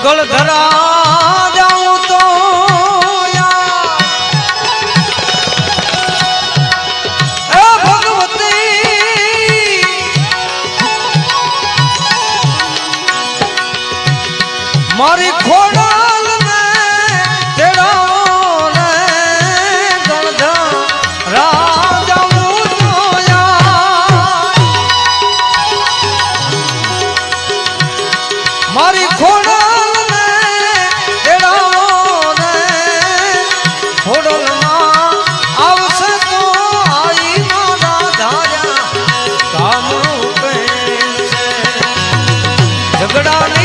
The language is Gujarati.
ગળધરા જાઉં તો એ ભગવતી મારી ખોડાલ ને તેડાવો ને ગળધરા જાઉં તો મારી ખોડાલ ઝઘડા